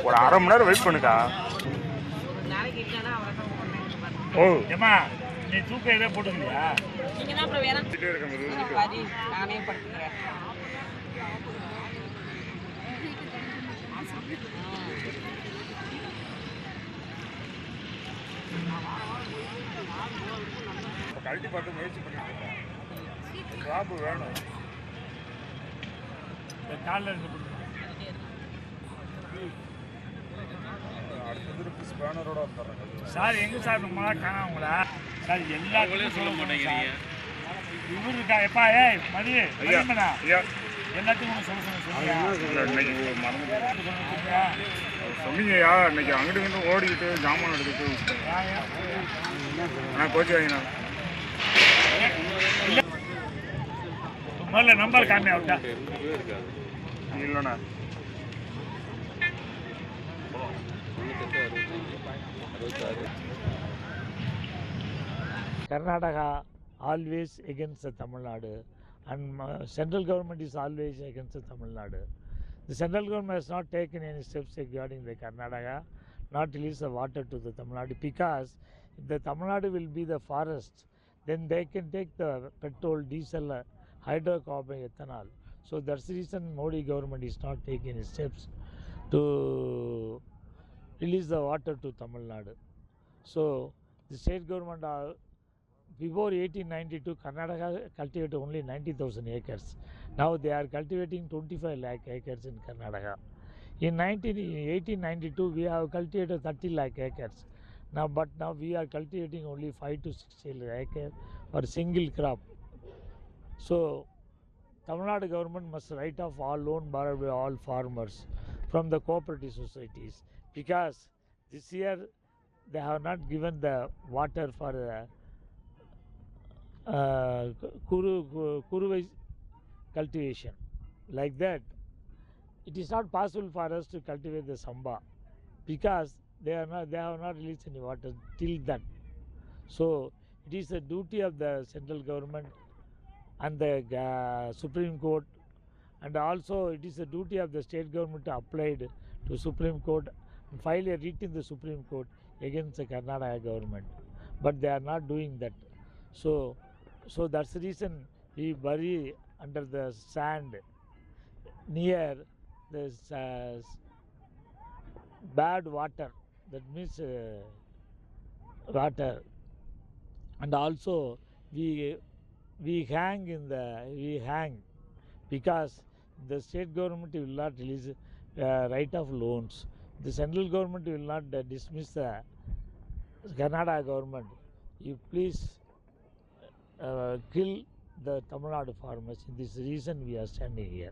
ஒரு அரை மணி நேரம் வெயிட் பண்ணுக்கா. ஓ ஏமா நீ தூக்கம் எதோ போட்டுக்கலையா? நானே படுத்துக்கிறேன். கழட்டி பார்த்து முயற்சி பண்ணிட்டு ட்ராப் வேணும். காலில் இருந்து அடுத்தது ஸ்பேனரோட வந்துடுறாங்க சார். எங்கே சார் ரொம்ப நாள் காணாமங்களா சார்? எல்லாத்துக்கும் சொல்ல மாட்டேங்கிறீங்க. இவரு இருக்கா எப்பா? ஏய் மதி ஐயா எல்லாத்துக்கும் சொல்ல இன்னைக்கு மறந்து சொன்னீங்கய்யா. இன்னைக்கு அங்கிட்டு இங்கிட்டு ஓடிக்கிட்டு ஜாமான் எடுத்துட்டு நான் கோச்சு வாங்கினா முதல்ல நம்பர் காமி ஆகுதா இல்லைண்ணா. Karnataka always against the Tamil Nadu, and central government is always against the Tamil Nadu. The central government has not taken any steps regarding the Karnataka, not release the water to the Tamil Nadu, because if the Tamil Nadu will be the forest, then they can take the petrol, diesel, hydrocarbon, ethanol. So that's the reason Modi government is not taking any steps to release the water to Tamil Nadu. So the state government before 1892 Karnataka cultivated only 90,000 acres. Now they are cultivating 25 lakh acres in Karnataka. In 1892 we have cultivated 30 lakh acres. But now we are cultivating only 5 to 6 acres for single crop. So Tamil Nadu government must write off all loan borrowed by all farmers from the cooperative societies, because this year they have not given the water for Kuru cultivation. Like that, it is not possible for us to cultivate the samba, because they have not released any water till then. So it is a duty of the central government and the Supreme Court, and also it is a duty of the state government to apply to Supreme Court and file a writ in the Supreme Court against the Karnataka government. But they are not doing that. So that's the reason we bury under the sand near this bad water, that means water, and also we hang because the state government will not release right of loans. The central government will not dismiss the Karnataka government. You please kill the Tamil Nadu farmers. This reason we are standing here.